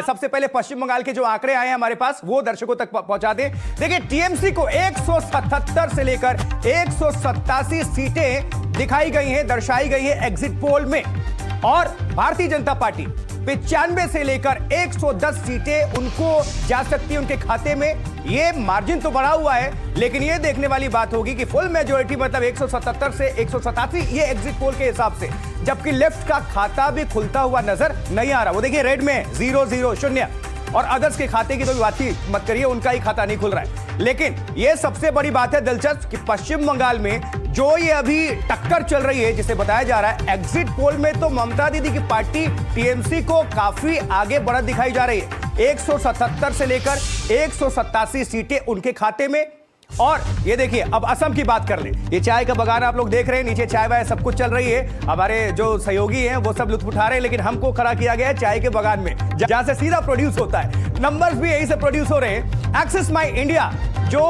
सबसे पहले पश्चिम बंगाल के जो आंकड़े आए हैं हमारे पास वो दर्शकों तक पहुंचा दें। देखिए, टीएमसी को 177 से लेकर 187 सीटें दिखाई गई हैं, दर्शाई गई है एग्जिट पोल में, और भारतीय जनता पार्टी 95 से लेकर 110 सीटें उनको जा सकती है उनके खाते में। ये मार्जिन तो बढ़ा हुआ है, लेकिन ये देखने वाली बात होगी कि फुल मेजॉरिटी मतलब 177 से 187 ये एग्जिट पोल के हिसाब से, जबकि लेफ्ट का खाता भी खुलता हुआ नजर नहीं आ रहा। वो देखिए रेड में 0-0 0, और अदर्स के खाते की तो बात ही मत करिए, उनका ही खाता नहीं खुल रहा है। लेकिन ये सबसे बड़ी बात है दिलचस्प कि पश्चिम बंगाल में जो ये अभी टक्कर चल रही है, जिसे बताया जा रहा है एग्जिट पोल में, तो ममता दीदी की पार्टी टीएमसी को काफी आगे बढ़त दिखाई जा रही है। 177 से लेकर 187 सीटें उनके खाते में। और ये देखिए, अब असम की बात कर ले। ये चाय का बगान आप लोग देख रहे हैं, नीचे चाय वाय सब कुछ चल रही है, हमारे जो सहयोगी हैं वो सब लुत्फ उठा रहे हैं, लेकिन हमको खड़ा किया गया है चाय के बगान में, जहां से सीधा प्रोड्यूस होता है। नंबर्स भी यही से प्रोड्यूस हो रहे हैं। एक्सिस माई इंडिया जो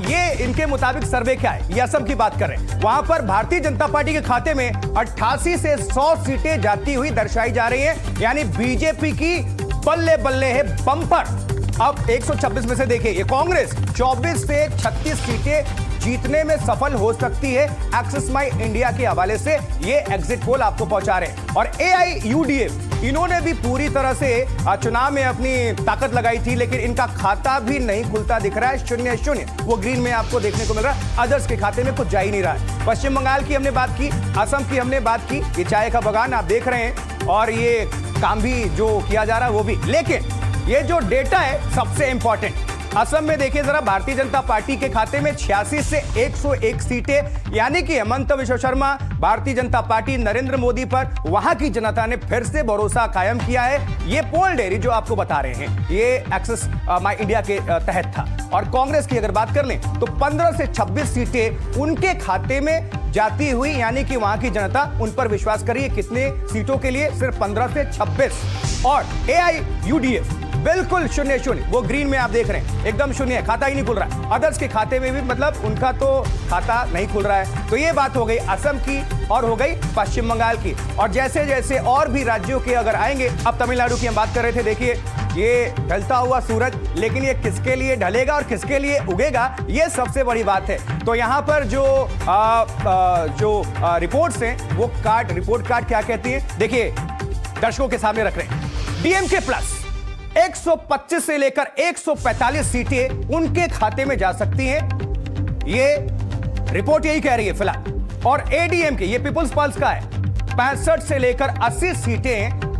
ये इनके मुताबिक सर्वे क्या है, ये असम की बात कर रहे हैं, वहां पर भारतीय जनता पार्टी के खाते में 88 से 100 सीटें जाती हुई दर्शाई जा रही है। यानी बीजेपी की बल्ले बल्ले है बम्पर। अब 126 में से देखिए, ये कांग्रेस 24 से 36 सीटें जीतने में सफल हो सकती है। एक्सिस माई इंडिया के हवाले से ये एग्जिट पोल आपको पहुंचा रहे हैं। और AIUDF इन्होंने भी पूरी तरह से चुनाव में अपनी ताकत लगाई थी, लेकिन इनका खाता भी नहीं खुलता दिख रहा है। 0-0 वो ग्रीन में आपको देखने को मिल रहा है। अदर्स के खाते में कुछ जा ही नहीं रहा है। पश्चिम बंगाल की हमने बात की, असम की हमने बात की, ये चाय का बगान आप देख रहे हैं, और ये काम भी जो किया जा रहा है वो भी। लेकिन ये जो डेटा है सबसे इंपॉर्टेंट, असम में देखिए जरा, भारतीय जनता पार्टी के खाते में 86 से 101 सीटें, यानी कि हेमंत विश्व शर्मा, भारतीय जनता पार्टी, नरेंद्र मोदी पर वहां की जनता ने फिर से भरोसा कायम किया है। ये पोल डेयरी जो आपको बता रहे हैं, ये एक्सिस माई इंडिया के तहत था। और कांग्रेस की अगर बात कर लें तो 15 से 26 सीटें उनके खाते में जाती हुई, यानी कि वहां की जनता उन पर विश्वास करिए कितने सीटों के लिए, सिर्फ 15 से 26। और AIUDF बिल्कुल 0-0 वो ग्रीन में आप देख रहे हैं, एकदम शून्य है, खाता ही नहीं खुल रहा है। अदर्स के खाते में भी मतलब उनका तो खाता नहीं खुल रहा है। तो ये बात हो गई असम की और हो गई पश्चिम बंगाल की। और जैसे जैसे और भी राज्यों के अगर आएंगे, अब तमिलनाडु की हम बात कर रहे थे, देखिए ये ढलता हुआ सूरज, लेकिन ये किसके लिए ढलेगा और किसके लिए उगेगा, ये सबसे बड़ी बात है। तो यहां पर जो रिपोर्ट्स हैं वो रिपोर्ट कार्ड क्या कहती है, देखिए दर्शकों के सामने रख रहे हैं। DMK प्लस 125 से लेकर 145 सीटें उनके खाते में जा सकती हैं, ये रिपोर्ट यही कह रही है फिलहाल। और ADMK, ये पीपुल्स पल्स का है, 65 से लेकर 80 सीटें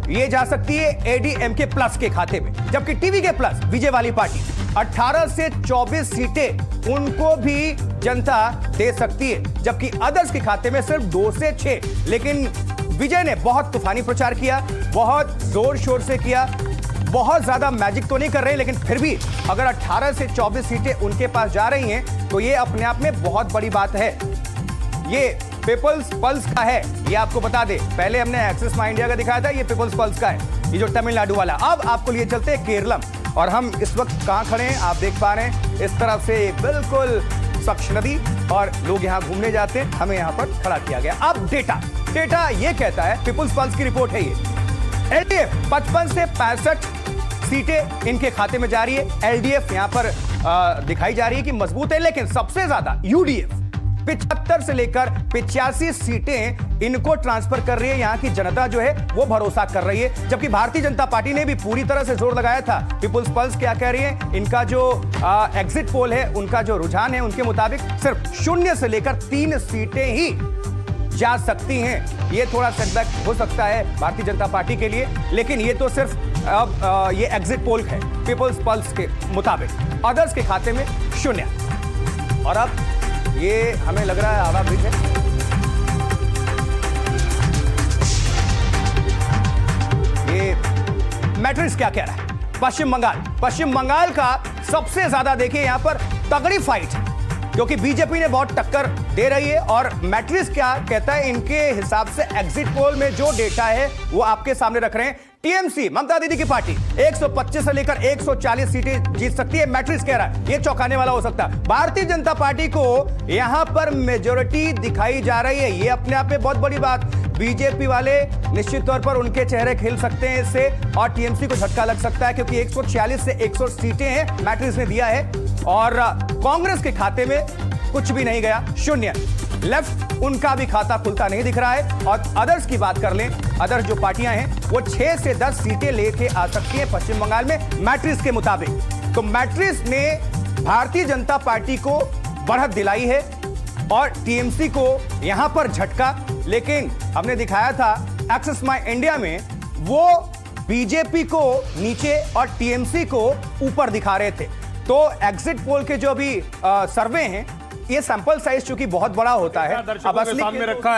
ये जा सकती है ADMK प्लस के खाते में। जबकि TVK प्लस, विजय वाली पार्टी, 18 से 24 सीटें उनको भी जनता दे सकती है, जबकि अदर्स के खाते में सिर्फ 2 से 6। लेकिन विजय ने बहुत तूफानी प्रचार किया, बहुत जोर शोर से किया, बहुत ज्यादा मैजिक तो नहीं कर रहे, लेकिन फिर भी अगर 18 से 24 सीटें उनके पास जा रही हैं तो ये अपने आप में बहुत बड़ी बात है। ये पीपल्स पल्स का है, ये आपको बता दे। पहले हमने एक्सिस माई इंडिया का दिखाया था, ये पीपल्स पल्स का है, ये जो तमिलनाडु वाला। अब आपको लिए चलते हैं केरलम, और हम इस वक्त कहां खड़े हैं आप देख पा रहे हैं, इस तरफ से बिल्कुल स्वच्छ नदी, और लोग यहां घूमने जाते हैं, हमें यहां पर खड़ा किया गया। अब डेटा ये कहता है, पीपल्स पल्स की रिपोर्ट है ये, LDF 55 से 65 सीटें इनके खाते में जा रही है। LDF यहां पर दिखाई जा रही है कि मजबूत है, लेकिन सबसे ज्यादा UDF 75 से लेकर 85 सीटें इनको ट्रांसफर कर रही है। यहां की जनता जो है वो भरोसा कर रही है, जबकि भारतीय जनता पार्टी ने भी पूरी तरह से जोर लगाया था। पीपुल्स पल्स क्या कह रही है, इनका जो एग्जिट पोल है, उनका जो रुझान है, उनके मुताबिक सिर्फ 0 से लेकर 3 सीटें ही जा सकती हैं। ये थोड़ा सेटबैक हो सकता है भारतीय जनता पार्टी के लिए, लेकिन ये तो सिर्फ अब ये एग्जिट पोल है पीपल्स पल्स के मुताबिक। अदर्स के खाते में 0। और अब ये हमें लग रहा है आवा ब्रिज है, ये मैट्रिक्स क्या कह रहा है। पश्चिम बंगाल का सबसे ज्यादा देखिए यहां पर तगड़ी फाइट, क्योंकि बीजेपी ने बहुत टक्कर दे रही है। और मैट्रिक्स क्या कहता है, इनके हिसाब से एग्जिट पोल में जो डेटा है वो आपके सामने रख रहे हैं। टीएमसी, ममता दीदी की पार्टी 125 से लेकर 140 सीटें जीत सकती है, मैट्रिक्स कह रहा है। यह चौंकाने वाला हो सकता है। भारतीय जनता पार्टी को यहां पर मेजॉरिटी दिखाई जा रही है, यह अपने आप में बहुत बड़ी बात। बीजेपी वाले निश्चित तौर पर उनके चेहरे खिल सकते हैं इससे, और टीएमसी को झटका लग सकता है क्योंकि 146 से 100 सीटें हैं मैट्रिक्स ने दिया है, और कांग्रेस के खाते में कुछ भी नहीं गया, शून्य। लेफ्ट उनका भी खाता खुलता नहीं दिख रहा है। और अदर्स की बात कर लें, अदर्स जो पार्टियां हैं वो 6 से 10 सीटें लेके आ सकती हैं पश्चिम बंगाल में मैट्रिक्स के मुताबिक। तो मैट्रिक्स ने भारतीय जनता पार्टी को बढ़त दिलाई है और टीएमसी को यहां पर झटका। लेकिन हमने दिखाया था एक्सेस माय इंडिया में, वो बीजेपी को नीचे और टीएमसी को ऊपर दिखा रहे थे। तो एग्जिट पोल के जो अभी सर्वे हैं, ये सैंपल साइज चूंकि बहुत बड़ा होता है, अब असली सामने रखा